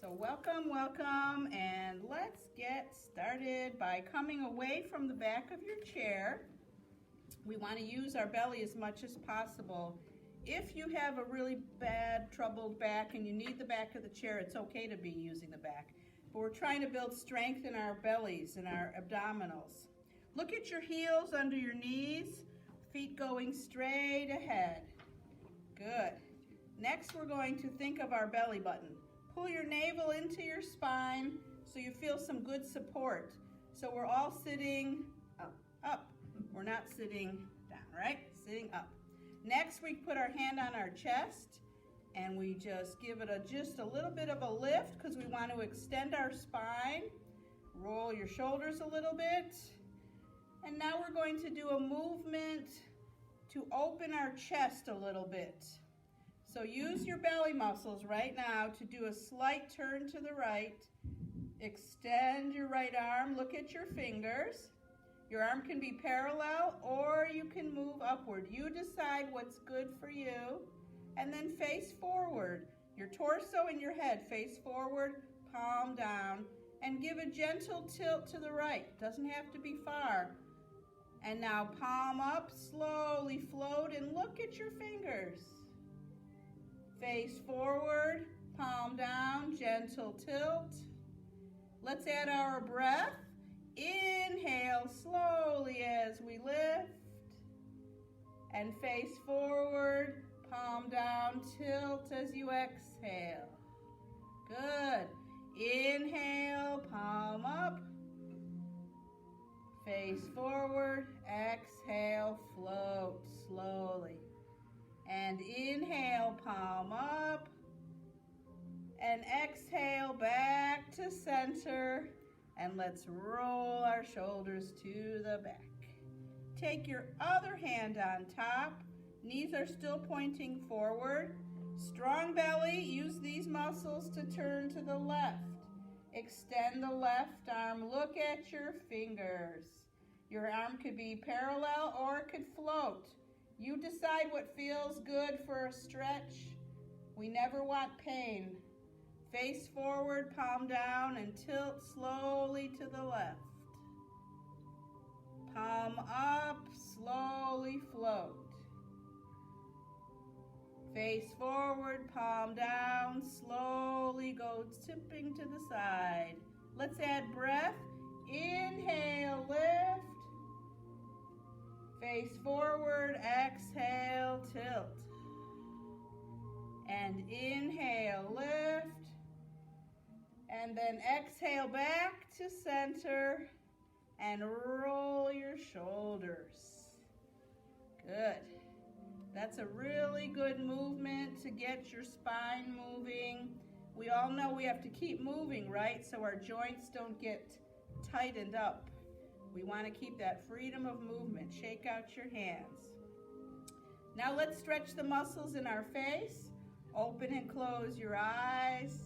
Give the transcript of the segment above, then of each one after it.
So welcome, welcome, and let's get started by coming away from the back of your chair. We want to use our belly as much as possible. If you have a really bad, troubled back and you need the back of the chair, it's okay to be using the back. But we're trying to build strength in our bellies and our abdominals. Look at your heels under your knees, feet going straight ahead. Good. Next, we're going to think of our belly button. Pull your navel into your spine so you feel some good support. So we're all sitting up. We're not sitting down, right? Sitting up. Next, we put our hand on our chest and we just give it just a little bit of a lift because we want to extend our spine. Roll your shoulders a little bit. And now we're going to do a movement to open our chest a little bit. So use your belly muscles right now to do a slight turn to the right. Extend your right arm. Look at your fingers. Your arm can be parallel or you can move upward. You decide what's good for you. And then face forward. Your torso and your head face forward, palm down. And give a gentle tilt to the right. Doesn't have to be far. And now palm up, slowly float and look at your fingers. Face forward, palm down, gentle tilt. Let's add our breath. Inhale slowly as we lift. And face forward, palm down, tilt as you exhale. Good. Inhale, palm up. Face forward, exhale, float slowly. And inhale, palm up. And exhale, back to center. And let's roll our shoulders to the back. Take your other hand on top. Knees are still pointing forward. Strong belly, use these muscles to turn to the left. Extend the left arm, look at your fingers. Your arm could be parallel or it could float. You decide what feels good for a stretch. We never want pain. Face forward, palm down, and tilt slowly to the left. Palm up, slowly float. Face forward, palm down, slowly go tipping to the side. Let's add breath. Inhale, lift. Face forward, exhale, tilt. And inhale, lift. And then exhale back to center and roll your shoulders. Good. That's a really good movement to get your spine moving. We all know we have to keep moving, right? So our joints don't get tightened up. We want to keep that freedom of movement. Shake out your hands. Now let's stretch the muscles in our face. Open and close your eyes.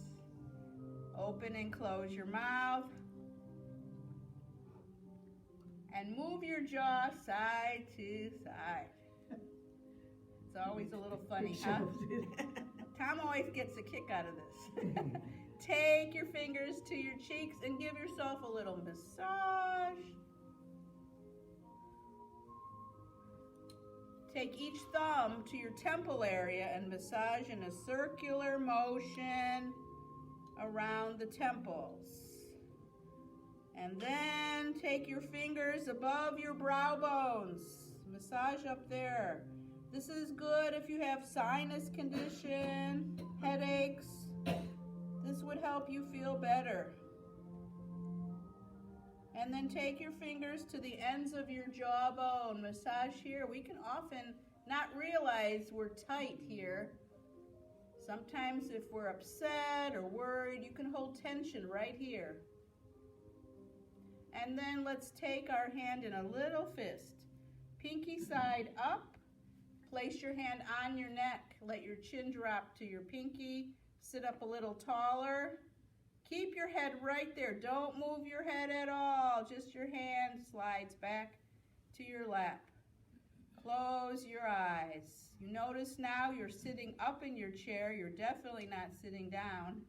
Open and close your mouth. And move your jaw side to side. It's always a little funny, huh? Tom always gets a kick out of this. Take your fingers to your cheeks and give yourself a little massage. Take each thumb to your temple area and massage in a circular motion around the temples. And then take your fingers above your brow bones. Massage up there. This is good if you have sinus condition, headaches. This would help you feel better. And then take your fingers to the ends of your jawbone. Massage here. We can often not realize we're tight here. Sometimes if we're upset or worried, you can hold tension right here. And then let's take our hand in a little fist. Pinky side up. Place your hand on your neck. Let your chin drop to your pinky. Sit up a little taller. Keep your head right there. Don't move your head at all. Just your hand slides back to your lap. Close your eyes. You notice now you're sitting up in your chair. You're definitely not sitting down.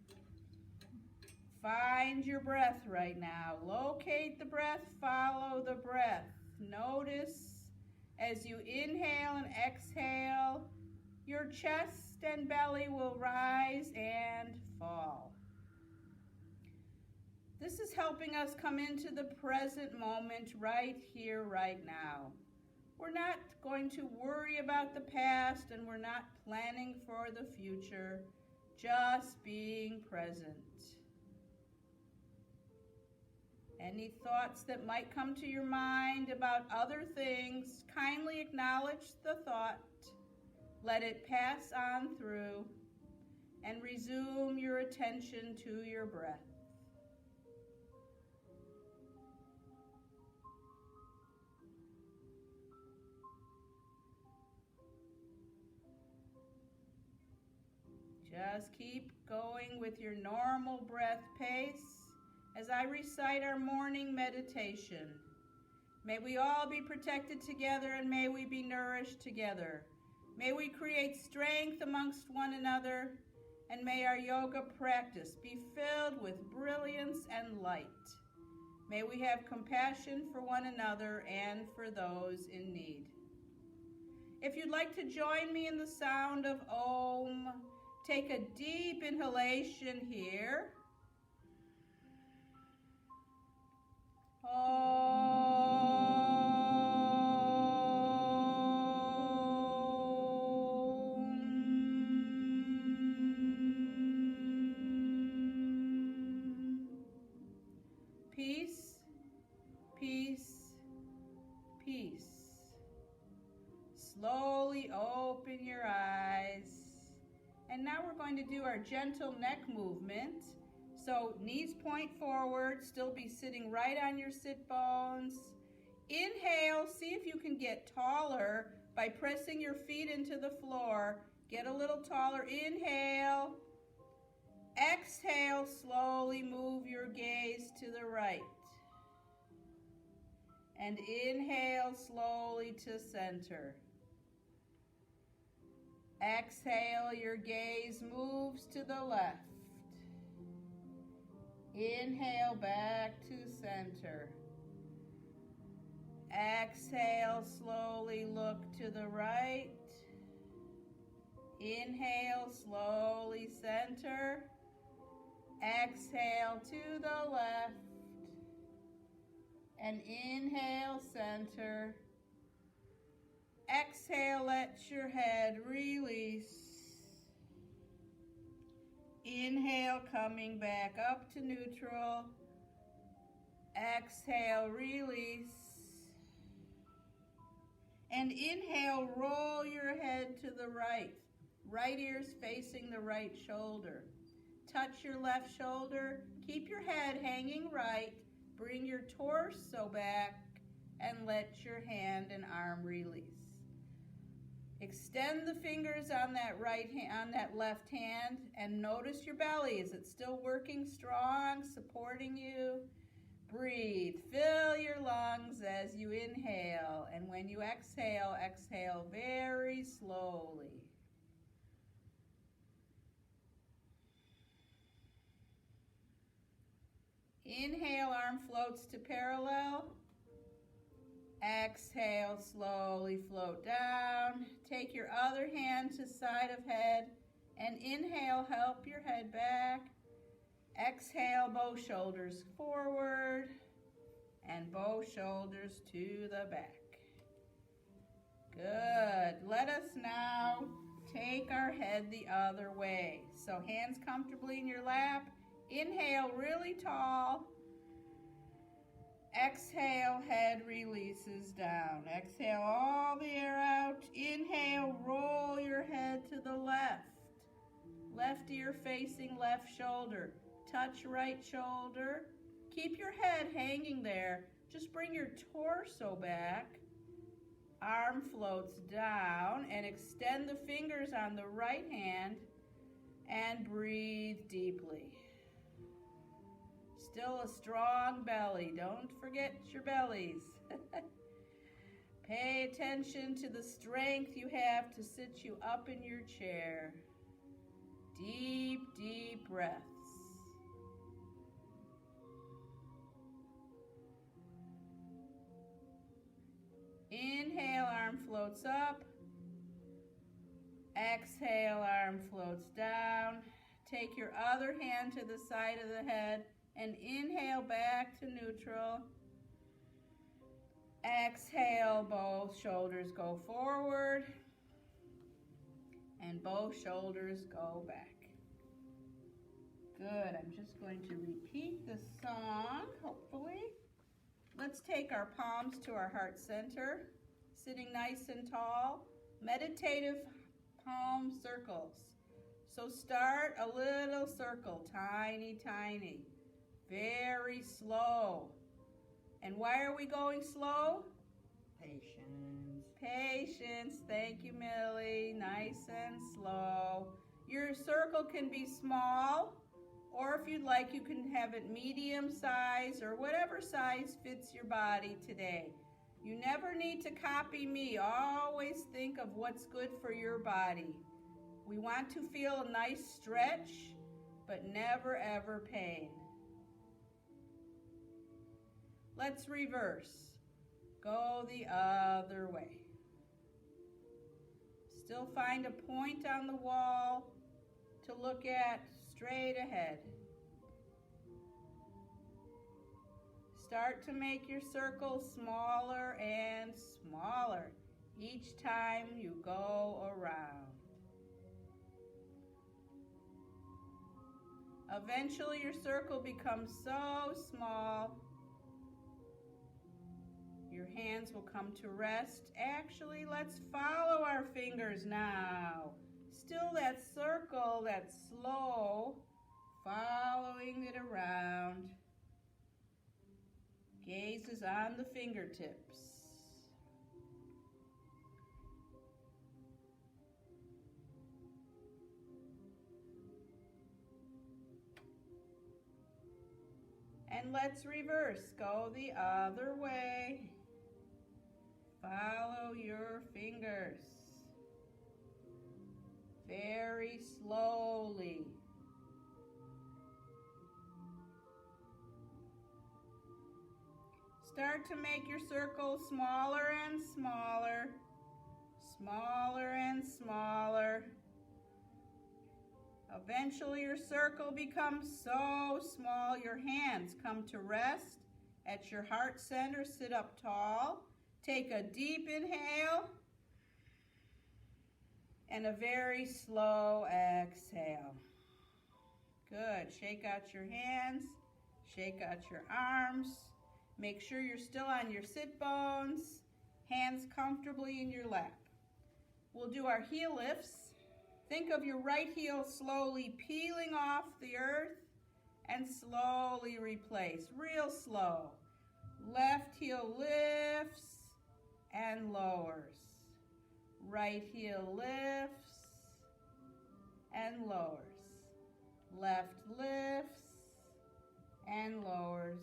find your breath right now. Locate the breath, follow the breath. Notice as you inhale and exhale, your chest and belly will rise and fall. This is helping us come into the present moment right here, right now. We're not going to worry about the past, and we're not planning for the future, just being present. Any thoughts that might come to your mind about other things, kindly acknowledge the thought, let it pass on through, and resume your attention to your breath. Just keep going with your normal breath pace as I recite our morning meditation. May we all be protected together, and may we be nourished together. May we create strength amongst one another, and may our yoga practice be filled with brilliance and light. May we have compassion for one another and for those in need. If you'd like to join me in the sound of Om, take a deep inhalation here. Peace, peace, peace. Slowly open your eyes. And now we're going to do our gentle neck movement. So knees point forward, still be sitting right on your sit bones. Inhale, see if you can get taller by pressing your feet into the floor. Get a little taller. Inhale. Exhale, slowly move your gaze to the right. And inhale slowly to center. Exhale, your gaze moves to the left. Inhale, back to center. Exhale, slowly look to the right. Inhale, slowly center. Exhale to the left. And inhale, center. Exhale, let your head release. Inhale, coming back up to neutral. Exhale, release. And inhale, roll your head to the right. Right ear's facing the right shoulder. Touch your left shoulder. Keep your head hanging right. Bring your torso back and let your hand and arm release. Extend the fingers on that left hand and notice your belly. Is it still working strong, supporting you? Breathe. Fill your lungs as you inhale, and when you exhale, exhale very slowly. Inhale, arm floats to parallel. Exhale, slowly float down. Take your other hand to side of head and inhale, help your head back. Exhale, both shoulders forward and both shoulders to the back. Good. Let us now take our head the other way. So hands comfortably in your lap. Inhale really tall. Exhale, head releases down. Exhale all the air out. Inhale, roll your head to the left. Left ear facing left shoulder. Touch right shoulder. Keep your head hanging there. Just bring your torso back. Arm floats down and extend the fingers on the right hand and breathe deeply. Still a strong belly. Don't forget your bellies. Pay attention to the strength you have to sit you up in your chair. Deep, deep breaths. Inhale, arm floats up. Exhale, arm floats down. Take your other hand to the side of the head and inhale back to neutral. Exhale, both shoulders go forward and both shoulders go back. Good, I'm just going to repeat the song, hopefully. Let's take our palms to our heart center, sitting nice and tall. Meditative palm circles. So start a little circle, tiny, tiny, very slow. And why are we going slow? Patience. Patience, thank you, Millie. Nice and slow. Your circle can be small, or if you'd like, you can have it medium size or whatever size fits your body today. You never need to copy me. Always think of what's good for your body. We want to feel a nice stretch, but never ever pain. Let's reverse. Go the other way. Still find a point on the wall to look at straight ahead. Start to make your circle smaller and smaller each time you go around. Eventually your circle becomes so small, your hands will come to rest. Actually, let's follow our fingers now. Still that circle, that's slow, following it around. Gaze is on the fingertips. And let's reverse. Go the other way. Follow your fingers. Very slowly. Start to make your circle smaller and smaller. Smaller and smaller. Eventually your circle becomes so small your hands come to rest at your heart center. Sit up tall. Take a deep inhale and a very slow exhale. Good. Shake out your hands. Shake out your arms. Make sure you're still on your sit bones. Hands comfortably in your lap. We'll do our heel lifts. Think of your right heel slowly peeling off the earth and slowly replace, real slow. Left heel lifts and lowers. Right heel lifts and lowers. Left lifts and lowers.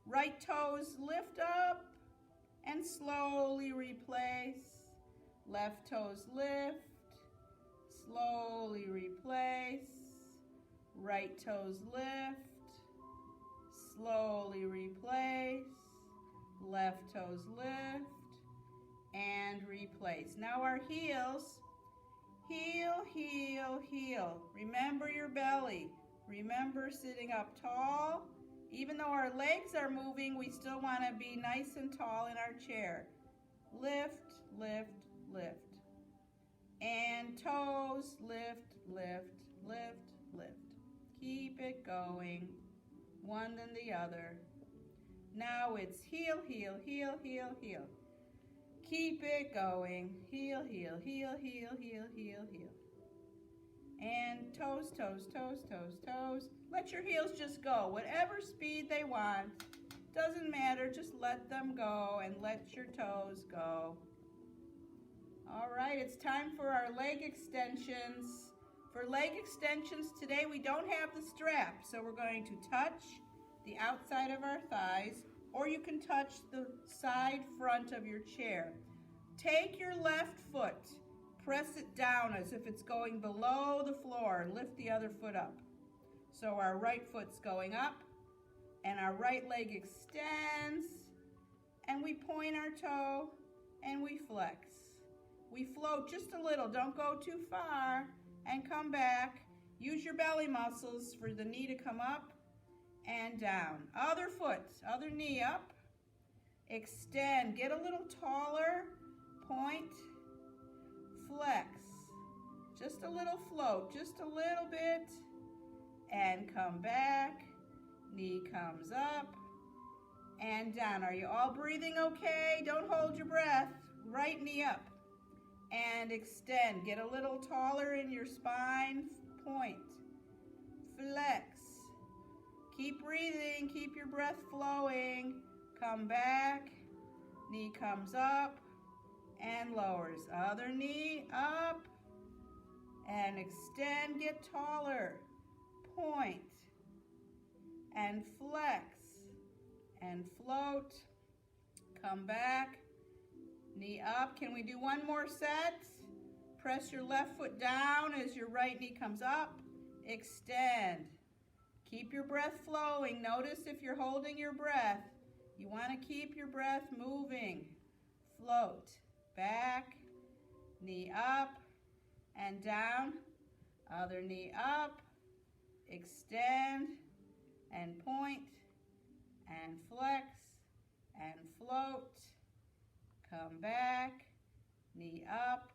Right toes lift up and slowly replace. Left toes lift. Slowly replace. Right toes lift. Slowly replace. Left toes lift and replace. Now our heels. Heel, heel, heel. Remember your belly. Remember sitting up tall. Even though our legs are moving, we still want to be nice and tall in our chair. Lift, lift, lift. And toes, lift, lift, lift, lift. Keep it going, one then the other. Now it's heel, heel, heel, heel, heel. Keep it going, heel, heel, heel, heel, heel, heel, heel. And toes, toes, toes, toes, toes. Let your heels just go, whatever speed they want. Doesn't matter, just let them go and let your toes go. All right, it's time for our leg extensions. For leg extensions today, we don't have the strap, so we're going to touch the outside of our thighs, or you can touch the side front of your chair. Take your left foot, press it down as if it's going below the floor, and lift the other foot up. So our right foot's going up, and our right leg extends, and we point our toe and we flex. We float just a little, don't go too far, and come back. Use your belly muscles for the knee to come up and down. Other foot, other knee up. Extend, get a little taller, point, flex. Just a little float, just a little bit, and come back. Knee comes up and down. Are you all breathing okay? Don't hold your breath. Right knee up and extend. Get a little taller in your spine. Point, flex. Keep breathing, keep your breath flowing. Come back, knee comes up and lowers. Other knee up and extend, get taller. Point and flex and float. Come back, knee up. Can we do one more set? Press your left foot down as your right knee comes up. Extend. Keep your breath flowing. Notice if you're holding your breath, you want to keep your breath moving. Float. Back, knee up and down. Other knee up. Extend and point and flex and float. Come back, knee up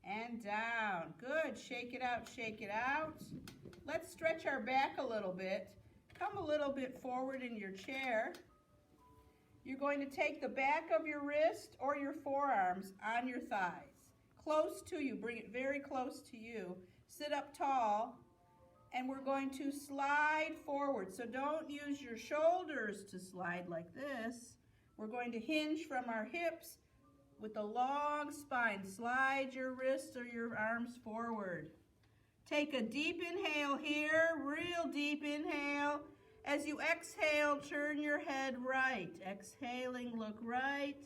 and down. Good. Shake it out, shake it out. Let's stretch our back a little bit. Come a little bit forward in your chair. You're going to take the back of your wrist or your forearms on your thighs. Close to you. Bring it very close to you. Sit up tall. And we're going to slide forward. So don't use your shoulders to slide like this. We're going to hinge from our hips with a long spine. Slide your wrists or your arms forward. Take a deep inhale here, real deep inhale. As you exhale, turn your head right. Exhaling, look right.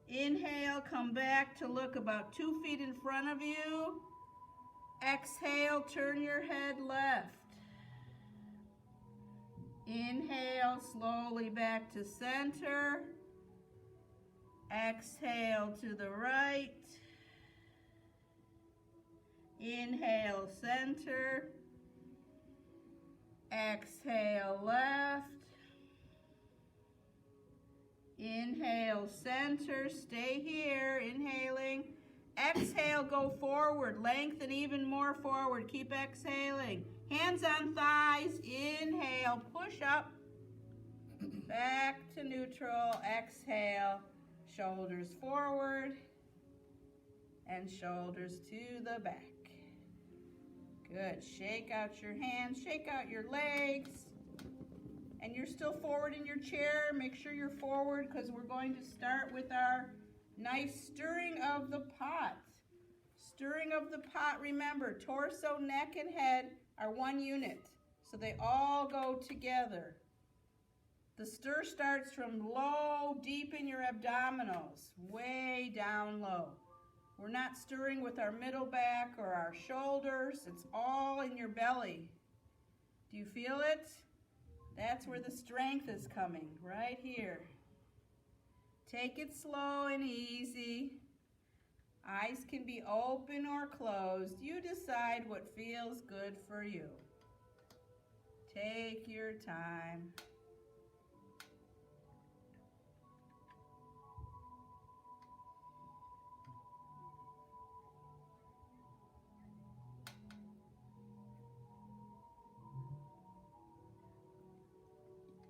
Inhale, come back to look about 2 feet in front of you. Exhale, turn your head left. Inhale, slowly back to center. Exhale to the right. Inhale, center. Exhale, left. Inhale, center. Stay here, inhaling. Exhale, go forward. Lengthen even more forward. Keep exhaling. Hands on thighs. Inhale, push up. Back to neutral. Exhale. Shoulders forward. And shoulders to the back. Good. Shake out your hands. Shake out your legs. And you're still forward in your chair. Make sure you're forward because we're going to start with our nice stirring of the pot. Stirring of the pot, remember, torso, neck, and head are one unit. So they all go together. The stir starts from low, deep in your abdominals, way down low. We're not stirring with our middle back or our shoulders. It's all in your belly. Do you feel it? That's where the strength is coming, right here. Take it slow and easy. Eyes can be open or closed. You decide what feels good for you. Take your time.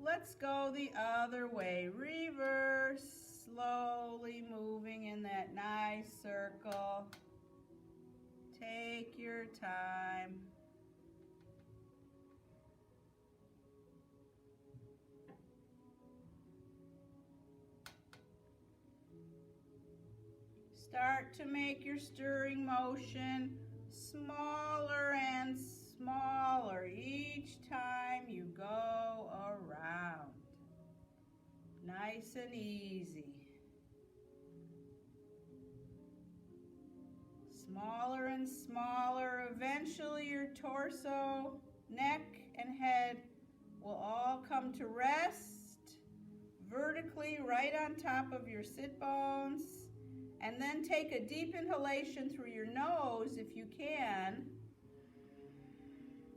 Let's go the other way. Reverse, slowly moving in that nice circle. Take your time. Start to make your stirring motion smaller and smaller each time you go around. Nice and easy. Smaller and smaller. Eventually your torso, neck, and head will all come to rest vertically right on top of your sit bones. And then take a deep inhalation through your nose if you can.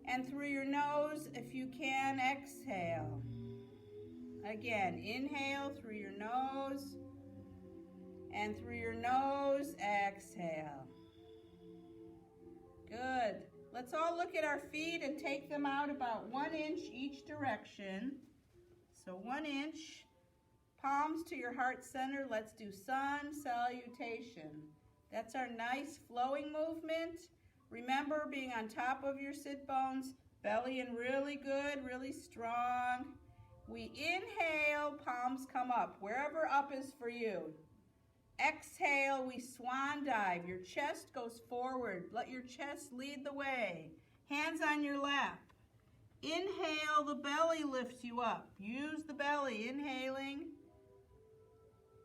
And through your nose, if you can, exhale. Again, inhale through your nose. And through your nose, exhale. Good. Let's all look at our feet and take them out about 1 inch each direction. So 1 inch. Palms to your heart center. Let's do sun salutation. That's our nice flowing movement. Remember, being on top of your sit bones, belly in really good, really strong. We inhale, palms come up, wherever up is for you. Exhale, we swan dive. Your chest goes forward. Let your chest lead the way. Hands on your lap. Inhale, the belly lifts you up. Use the belly, inhaling.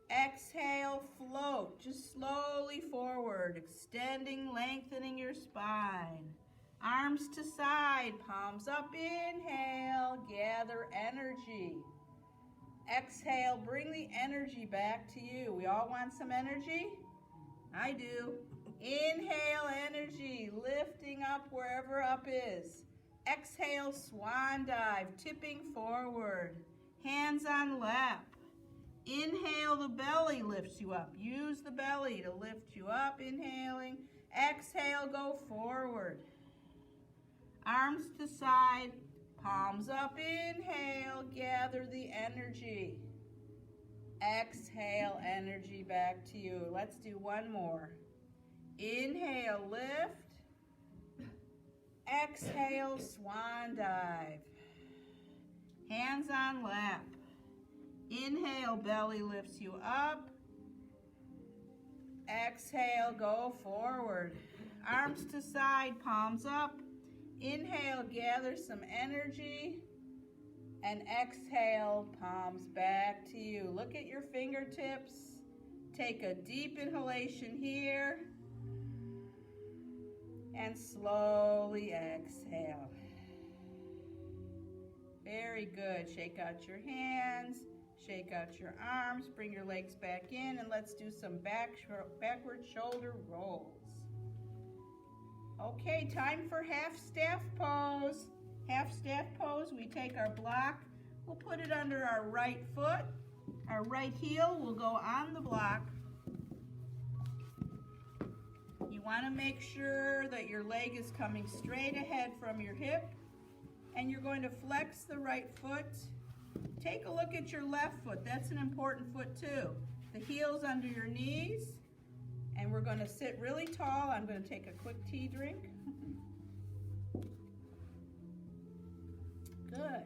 Exhale, float, just slowly forward, extending, lengthening your spine. Arms to side, palms up, inhale, gather energy. Exhale, bring the energy back to you. We all want some energy? I do. Inhale, energy, lifting up wherever up is. Exhale, swan dive, tipping forward. Hands on lap. Inhale, the belly lifts you up. Use the belly to lift you up, inhaling. Exhale, go forward. Arms to side, palms up, inhale, gather the energy. Exhale, energy back to you. Let's do one more. Inhale, lift. Exhale, swan dive. Hands on lap. Inhale, belly lifts you up. Exhale, go forward. Arms to side, palms up. Inhale, gather some energy. And exhale, palms back to you. Look at your fingertips. Take a deep inhalation here. And slowly exhale. Very good. Shake out your hands. Shake out your arms, bring your legs back in, and let's do some backward shoulder rolls. Okay, time for half staff pose. Half staff pose, we take our block, we'll put it under our right foot. Our right heel will go on the block. You want to make sure that your leg is coming straight ahead from your hip, and you're going to flex the right foot. Take a look at your left foot. That's an important foot too. The heel's under your knees, and we're going to sit really tall. I'm going to take a quick tea drink. Good.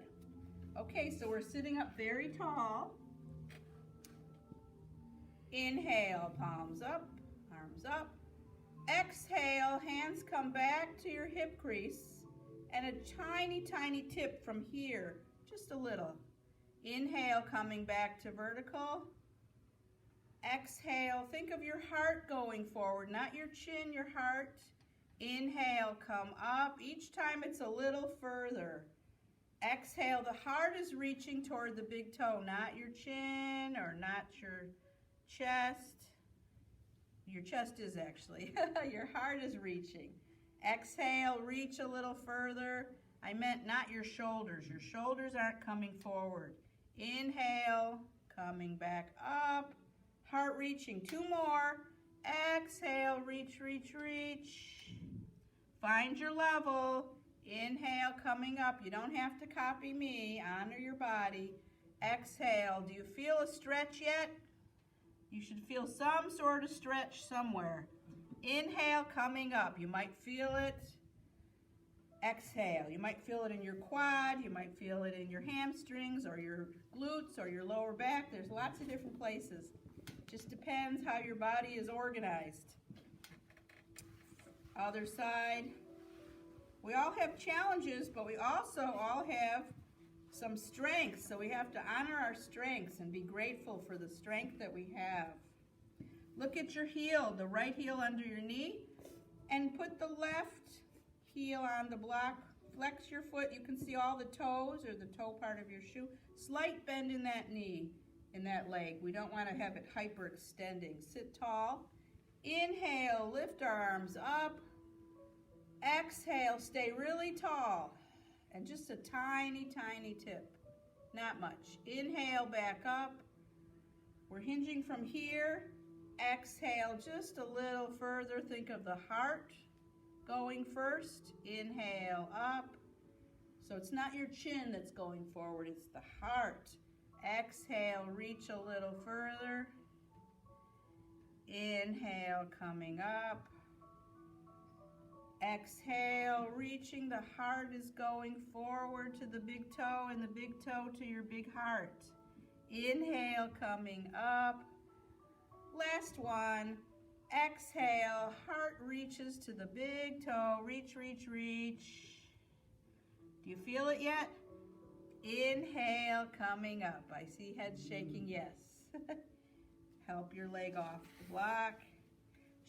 Okay, so we're sitting up very tall. Inhale, palms up, arms up. Exhale, hands come back to your hip crease, and a tiny, tiny tip from here, just a little. Inhale, coming back to vertical. Exhale, think of your heart going forward, not your chin, your heart. Inhale, come up. Each time it's a little further. Exhale, the heart is reaching toward the big toe, not your chin or not your chest. Your chest is actually. Your heart is reaching. Exhale, reach a little further. I meant not your shoulders. Your shoulders aren't coming forward. Inhale, coming back up. Heart reaching. 2 more. Exhale, reach, reach, reach. Find your level. Inhale, coming up. You don't have to copy me. Honor your body. Exhale. Do you feel a stretch yet? You should feel some sort of stretch somewhere. Inhale, coming up. You might feel it. Exhale. You might feel it in your quad. You might feel it in your hamstrings or your glutes or your lower back. There's lots of different places. Just depends how your body is organized. Other side. We all have challenges, but we also all have some strengths. So we have to honor our strengths and be grateful for the strength that we have. Look at your heel, the right heel under your knee, and put the left heel on the block. Flex your foot. You can see all the toes or the toe part of your shoe. Slight bend in that knee. in that leg. We don't want to have it hyperextending. Sit tall. Inhale, lift our arms up. Exhale, stay really tall. And just a tiny, tiny tip. Not much. Inhale, back up. We're hinging from here. Exhale just a little further. Think of the heart going first. Inhale, up. So it's not your chin that's going forward, it's the heart. Exhale, reach a little further. Inhale, coming up. Exhale, reaching, the heart is going forward to the big toe and the big toe to your big heart. Inhale, coming up. Last one. Exhale, heart reaches to the big toe. Reach, reach, reach. Do you feel it yet? Inhale, coming up. I see heads shaking yes. Help your leg off the block.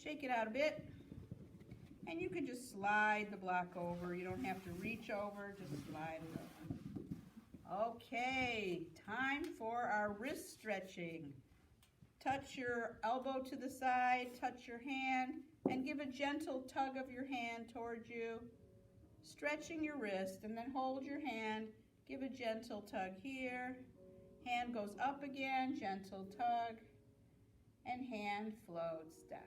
Shake it out a bit. And you can just slide the block over. You don't have to reach over, just slide it over. Okay, time for our wrist stretching. Touch your elbow to the side, touch your hand, and give a gentle tug of your hand towards you. Stretching your wrist, and then hold your hand. Give a gentle tug here. Hand goes up again, gentle tug, and hand floats down.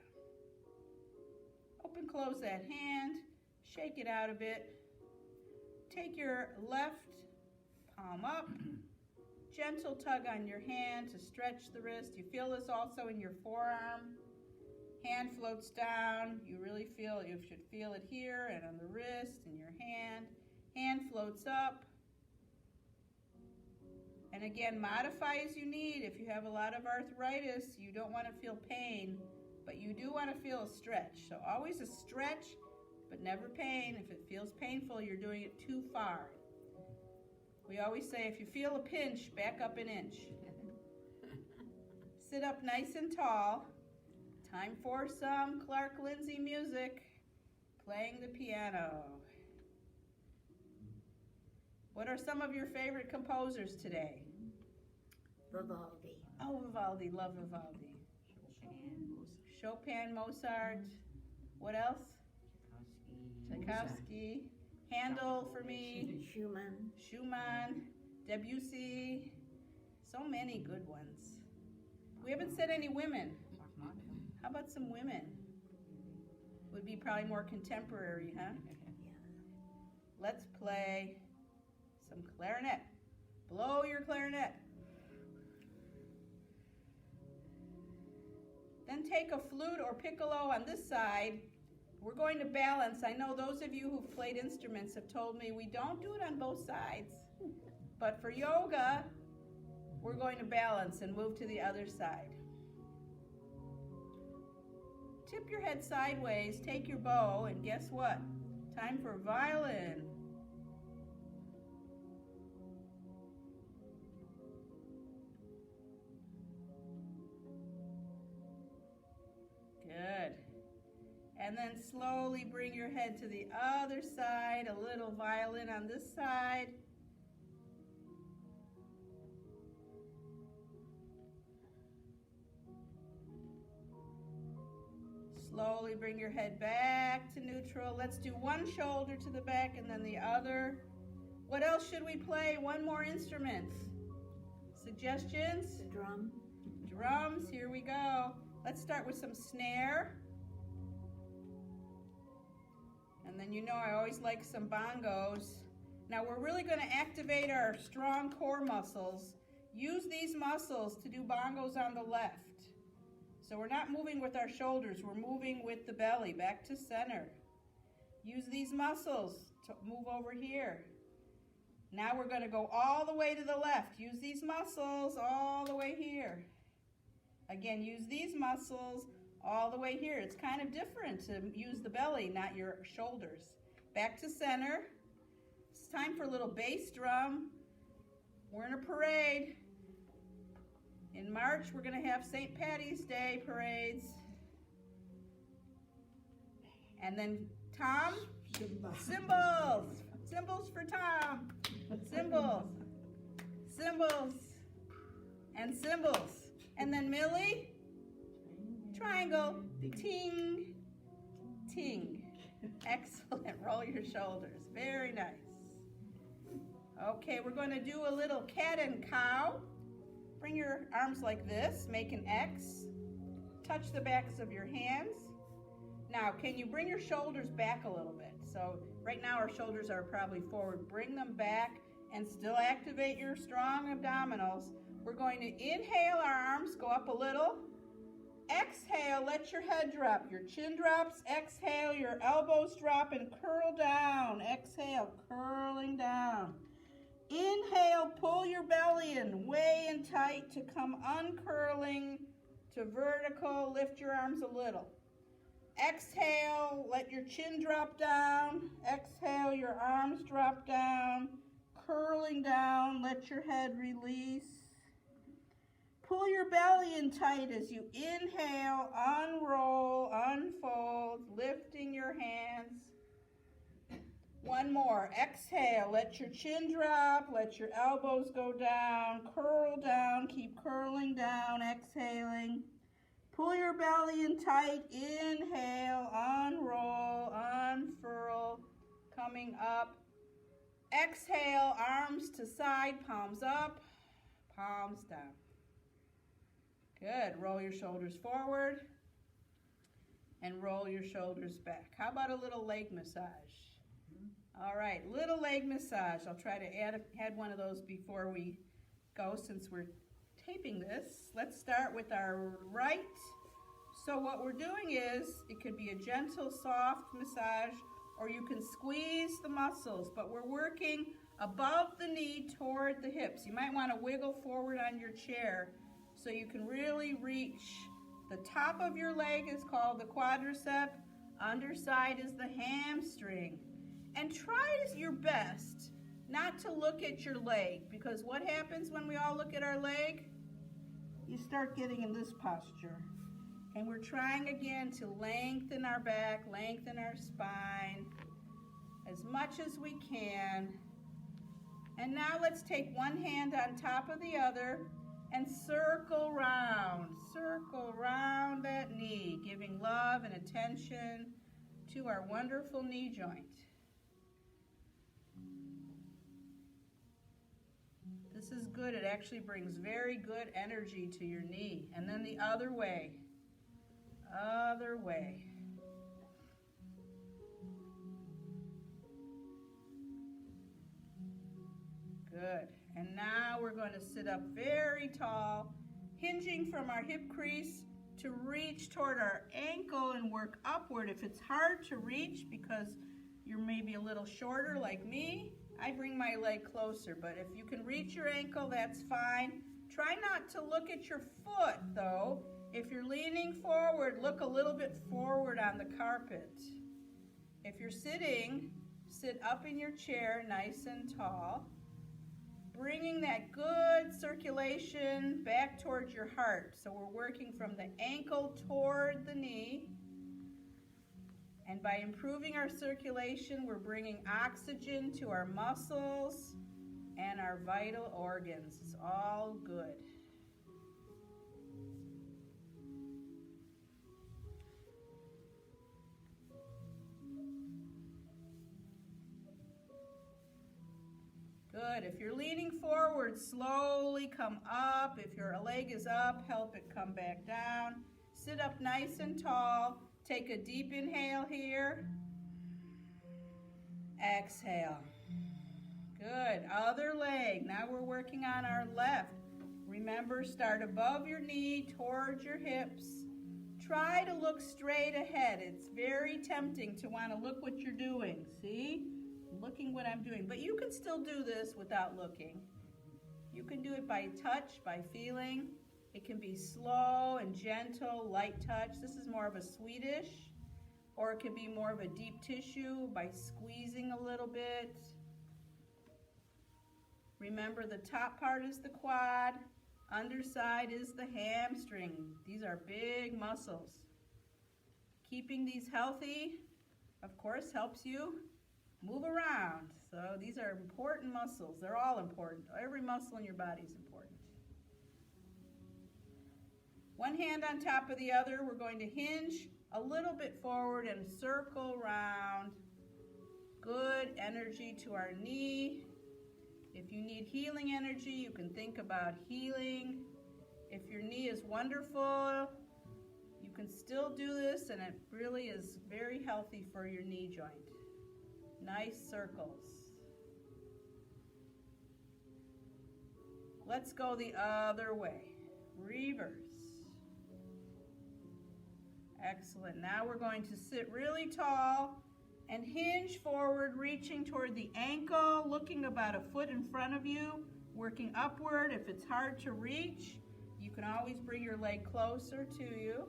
Open, close that hand, shake it out a bit. Take your left palm up, gentle tug on your hand to stretch the wrist. You feel this also in your forearm. Hand floats down. You really feel it. You should feel it here and on the wrist and your hand. Hand floats up. And again, modify as you need. If you have a lot of arthritis, you don't want to feel pain, but you do want to feel a stretch. So always a stretch, but never pain. If it feels painful, you're doing it too far. We always say, if you feel a pinch, back up an inch. Sit up nice and tall. Time for some Clark Lindsay music, playing the piano. What are some of your favorite composers today? Vivaldi. Oh, Vivaldi, love Vivaldi. Chopin, Mozart. What else? Tchaikovsky. Handel for me. Schumann. Debussy. So many good ones. We haven't said any women. How about some women? Would be probably more contemporary, huh? Let's play some clarinet. Blow your clarinet. Then take a flute or piccolo on this side. We're going to balance. I know those of you who've played instruments have told me we don't do it on both sides. But for yoga, we're going to balance and move to the other side. Tip your head sideways, take your bow, and guess what? Time for violin. Good. And then slowly bring your head to the other side, a little violin on this side. Slowly bring your head back to neutral. Let's do one shoulder to the back and then the other. What else should we play? One more instrument. Suggestions? The drum. Drums, here we go. Let's start with some snare. And then you know I always like some bongos. Now we're really going to activate our strong core muscles. Use these muscles to do bongos on the left. So we're not moving with our shoulders, we're moving with the belly, back to center. Use these muscles to move over here. Now we're going to go all the way to the left. Use these muscles all the way here. Again, use these muscles all the way here. It's kind of different to use the belly, not your shoulders. Back to center. It's time for a little bass drum. We're in a parade. In March, we're going to have St. Patty's Day parades. And then Tom, cymbals. Cymbals for Tom. Cymbals. Cymbals. And symbols. And then Millie, triangle, ting, ting. Excellent, roll your shoulders, very nice. Okay, we're going to do a little cat and cow. Bring your arms like this, make an X. Touch the backs of your hands. Now, can you bring your shoulders back a little bit? So right now our shoulders are probably forward. Bring them back and still activate your strong abdominals. We're going to inhale, our arms go up a little. Exhale, let your head drop. Your chin drops. Exhale, your elbows drop and curl down. Exhale, curling down. Inhale, pull your belly in way and tight to come uncurling to vertical. Lift your arms a little. Exhale, let your chin drop down. Exhale, your arms drop down. Curling down, let your head release. Pull your belly in tight as you inhale, unroll, unfold, lifting your hands. One more. Exhale, let your chin drop, let your elbows go down, curl down, keep curling down, exhaling. Pull your belly in tight, inhale, unroll, unfurl, coming up. Exhale, arms to side, palms up, palms down. Good, roll your shoulders forward and roll your shoulders back. How about a little leg massage? All right, little leg massage. I'll try to add one of those before we go since we're taping this. Let's start with our right. So what we're doing is, it could be a gentle, soft massage, or you can squeeze the muscles, but we're working above the knee toward the hips. You might want to wiggle forward on your chair so you can really reach. The top of your leg is called the quadricep, underside is the hamstring. And try your best not to look at your leg, because what happens when we all look at our leg? You start getting in this posture. And we're trying again to lengthen our back, lengthen our spine as much as we can. And now let's take one hand on top of the other and circle round that knee, giving love and attention to our wonderful knee joint. This is good. It actually brings very good energy to your knee. And then the other way. Other way. Good. And now we're going to sit up very tall, hinging from our hip crease to reach toward our ankle and work upward. If it's hard to reach because you're maybe a little shorter like me, I bring my leg closer. But if you can reach your ankle, that's fine. Try not to look at your foot, though. If you're leaning forward, look a little bit forward on the carpet. If you're sitting, sit up in your chair nice and tall, bringing that good circulation back towards your heart. So we're working from the ankle toward the knee. And by improving our circulation, we're bringing oxygen to our muscles and our vital organs. It's all good. Good. If you're leaning forward, slowly come up. If your leg is up, help it come back down. Sit up nice and tall. Take a deep inhale here. Exhale. Good. Other leg. Now we're working on our left. Remember, start above your knee, towards your hips. Try to look straight ahead. It's very tempting to want to look what you're doing. See? Looking what I'm doing. But you can still do this without looking. You can do it by touch, by feeling. It can be slow and gentle, light touch. This is more of a Swedish. Or it can be more of a deep tissue by squeezing a little bit. Remember, the top part is the quad. Underside is the hamstring. These are big muscles. Keeping these healthy, of course, helps you move around. So these are important muscles. They're all important. Every muscle in your body is important. One hand on top of the other. We're going to hinge a little bit forward and circle around. Good energy to our knee. If you need healing energy, you can think about healing. If your knee is wonderful, you can still do this, and it really is very healthy for your knee joint. Nice circles. Let's go the other way. Reverse. Excellent. Now we're going to sit really tall and hinge forward, reaching toward the ankle, looking about a foot in front of you, working upward. If it's hard to reach, you can always bring your leg closer to you.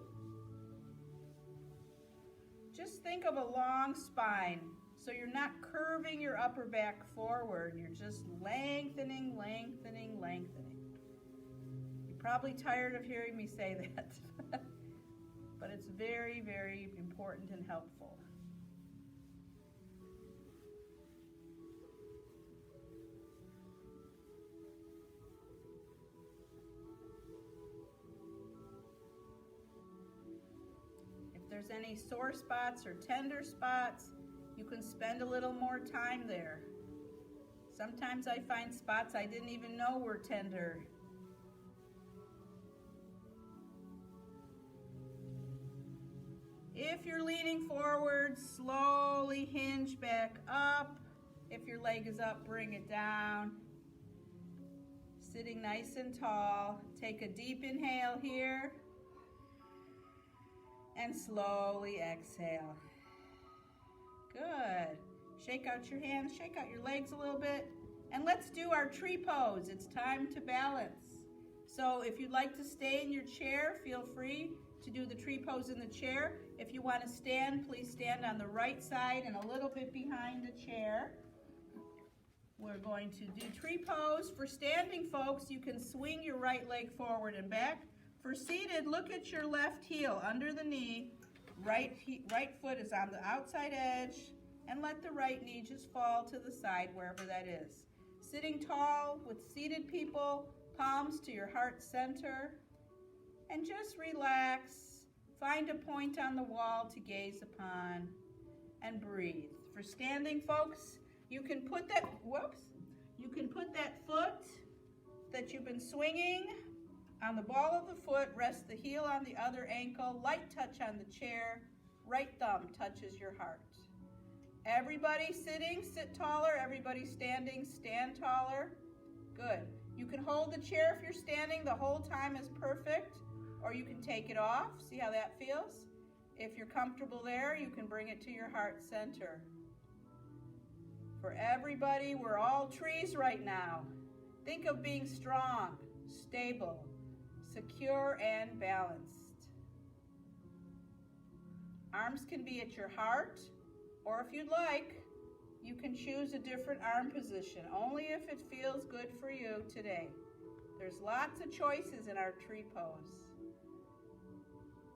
Just think of a long spine, so you're not curving your upper back forward. You're just lengthening, lengthening, lengthening. You're probably tired of hearing me say that, but it's very, very important and helpful. If there's any sore spots or tender spots, you can spend a little more time there. Sometimes I find spots I didn't even know were tender. If you're leaning forward, slowly hinge back up. If your leg is up, bring it down. Sitting nice and tall. Take a deep inhale here. And slowly exhale. Good. Shake out your hands, shake out your legs a little bit. And let's do our tree pose. It's time to balance. So if you'd like to stay in your chair, feel free to do the tree pose in the chair. If you want to stand, please stand on the right side and a little bit behind the chair. We're going to do tree pose. For standing folks, you can swing your right leg forward and back. For seated, look at your left heel under the knee. Right foot is on the outside edge, and let the right knee just fall to the side wherever that is. Sitting tall with seated people, palms to your heart center, and just relax. Find a point on the wall to gaze upon and breathe. For standing folks, you can put that foot that you've been swinging on the ball of the foot, rest the heel on the other ankle, light touch on the chair, right thumb touches your heart. Everybody sitting, sit taller. Everybody standing, stand taller. Good. You can hold the chair if you're standing, the whole time is perfect, or you can take it off. See how that feels? If you're comfortable there, you can bring it to your heart center. For everybody, we're all trees right now. Think of being strong, stable, secure, and balanced. Arms can be at your heart, or if you'd like, you can choose a different arm position, only if it feels good for you today. There's lots of choices in our tree pose.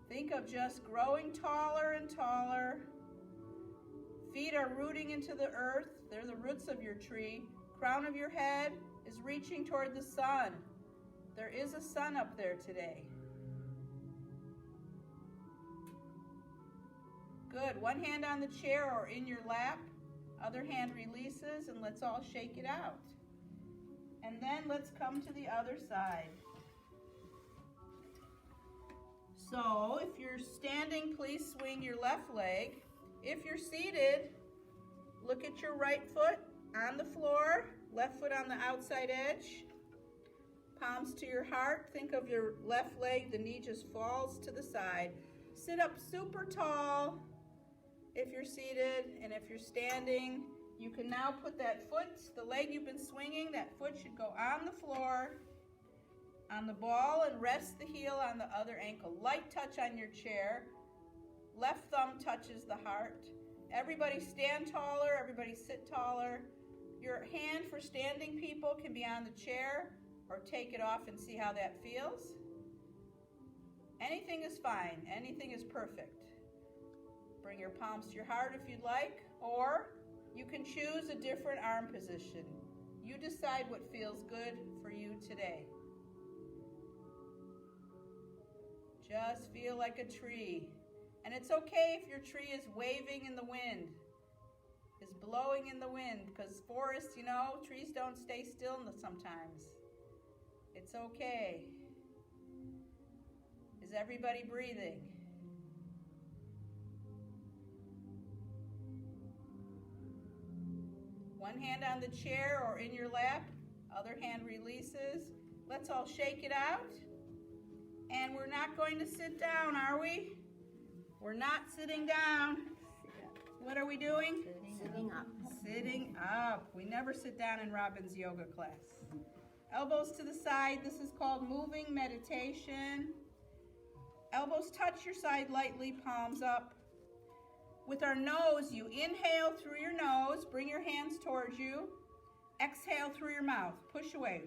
Think of just growing taller and taller. Feet are rooting into the earth. They're the roots of your tree. Crown of your head is reaching toward the sun. There is a sun up there today. Good. One hand on the chair or in your lap. Other hand releases, and let's all shake it out. And then let's come to the other side. So if you're standing, please swing your left leg. If you're seated, look at your right foot on the floor, left foot on the outside edge. Palms to your heart. Think of your left leg, the knee just falls to the side. Sit up super tall if you're seated, and if you're standing, you can now put that foot, the leg you've been swinging, that foot should go on the floor, on the ball, and rest the heel on the other ankle. Light touch on your chair. Left thumb touches the heart. Everybody stand taller, everybody sit taller. Your hand for standing people can be on the chair, or take it off and see how that feels. Anything is fine, anything is perfect. Bring your palms to your heart if you'd like, or you can choose a different arm position. You decide what feels good for you today. Just feel like a tree. And it's okay if your tree is waving in the wind, is blowing in the wind, because forests, you know, trees don't stay still sometimes. It's okay. Is everybody breathing? One hand on the chair or in your lap, other hand releases. Let's all shake it out. And we're not going to sit down, are we? We're not sitting down. What are we doing? Sitting up. Sitting up. We never sit down in Robin's yoga class. Elbows to the side. This is called moving meditation. Elbows touch your side lightly, palms up. With our nose, you inhale through your nose. Bring your hands towards you. Exhale through your mouth. Push away.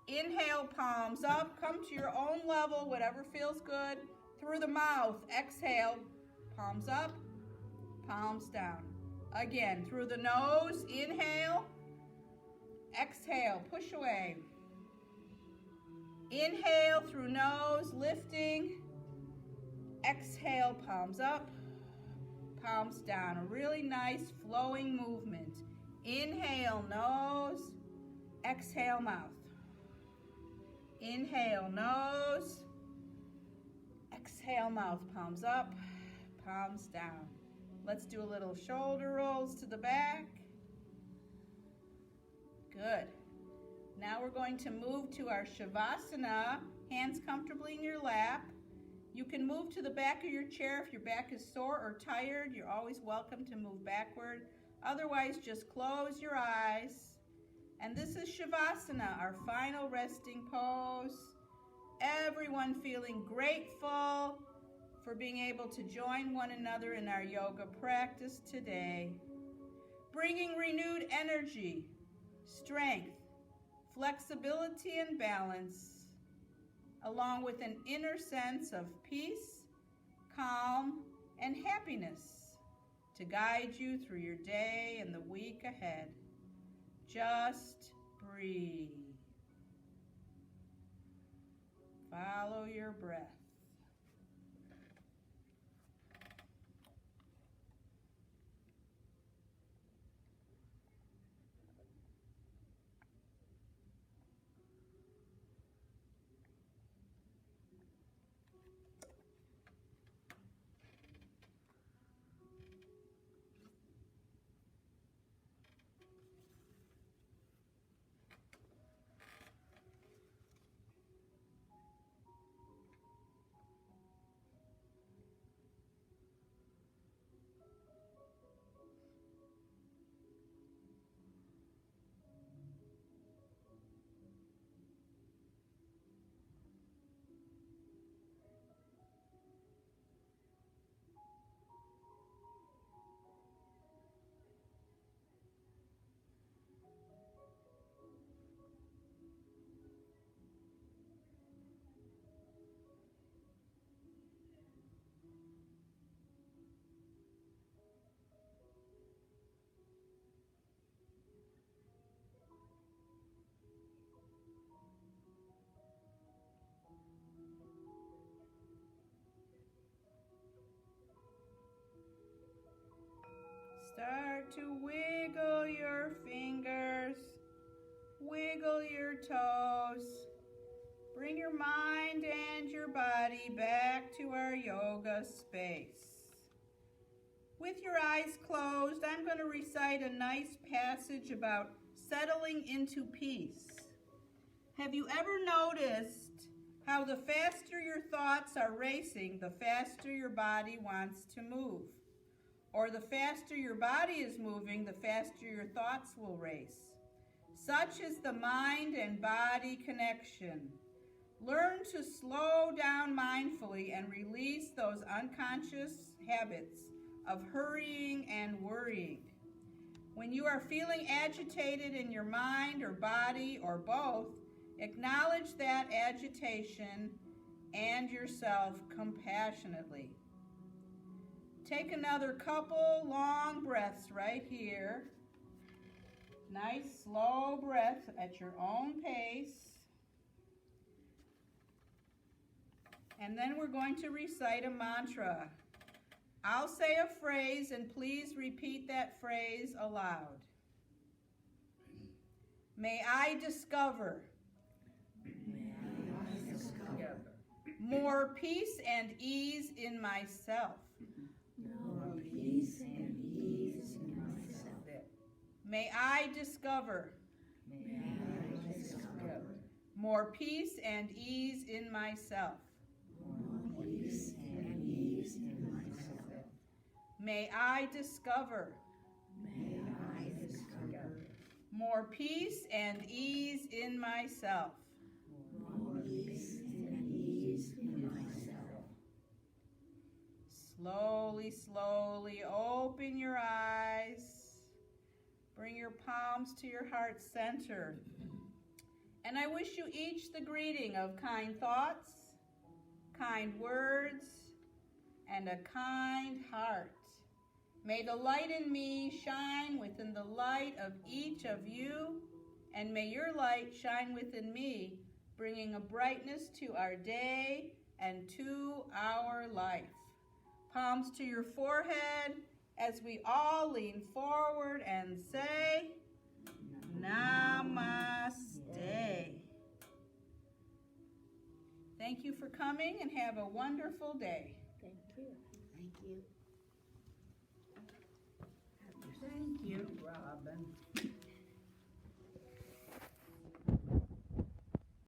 Inhale, palms up. Come to your own level, whatever feels good. Through the mouth. Exhale, palms up, palms down. Again, through the nose. Inhale. Exhale, push away. Inhale through nose, lifting. Exhale, palms up, palms down. A really nice flowing movement. Inhale, nose. Exhale, mouth. Inhale, nose. Exhale, mouth. Palms up, palms down. Let's do a little shoulder rolls to the back. Good. Now we're going to move to our Shavasana. Hands comfortably in your lap. You can move to the back of your chair if your back is sore or tired. You're always welcome to move backward. Otherwise, just close your eyes. And this is Shavasana, our final resting pose. Everyone feeling grateful for being able to join one another in our yoga practice today. Bringing renewed energy, strength, flexibility, and balance, along with an inner sense of peace, calm, and happiness to guide you through your day and the week ahead. Just breathe. Follow your breath. Start to wiggle your fingers, wiggle your toes. Bring your mind and your body back to our yoga space. With your eyes closed, I'm going to recite a nice passage about settling into peace. Have you ever noticed how the faster your thoughts are racing, the faster your body wants to move? Or the faster your body is moving, the faster your thoughts will race. Such is the mind and body connection. Learn to slow down mindfully and release those unconscious habits of hurrying and worrying. When you are feeling agitated in your mind or body or both, acknowledge that agitation and yourself compassionately. Take another couple long breaths right here. Nice slow breath at your own pace. And then we're going to recite a mantra. I'll say a phrase and please repeat that phrase aloud. May I discover more peace and ease in myself. More peace and ease in myself. May I discover May I discover more peace and ease in myself. more peace and ease in myself. May I discover May I discover more peace and ease in myself. more peace and ease in myself. Slowly, slowly open your eyes. Bring your palms to your heart center. And I wish you each the greeting of kind thoughts, kind words, and a kind heart. May the light in me shine within the light of each of you, and may your light shine within me, bringing a brightness to our day and to our life. Palms to your forehead as we all lean forward and say, Namaste. Thank you for coming and have a wonderful day. Thank you. Thank you. Thank you, Robin.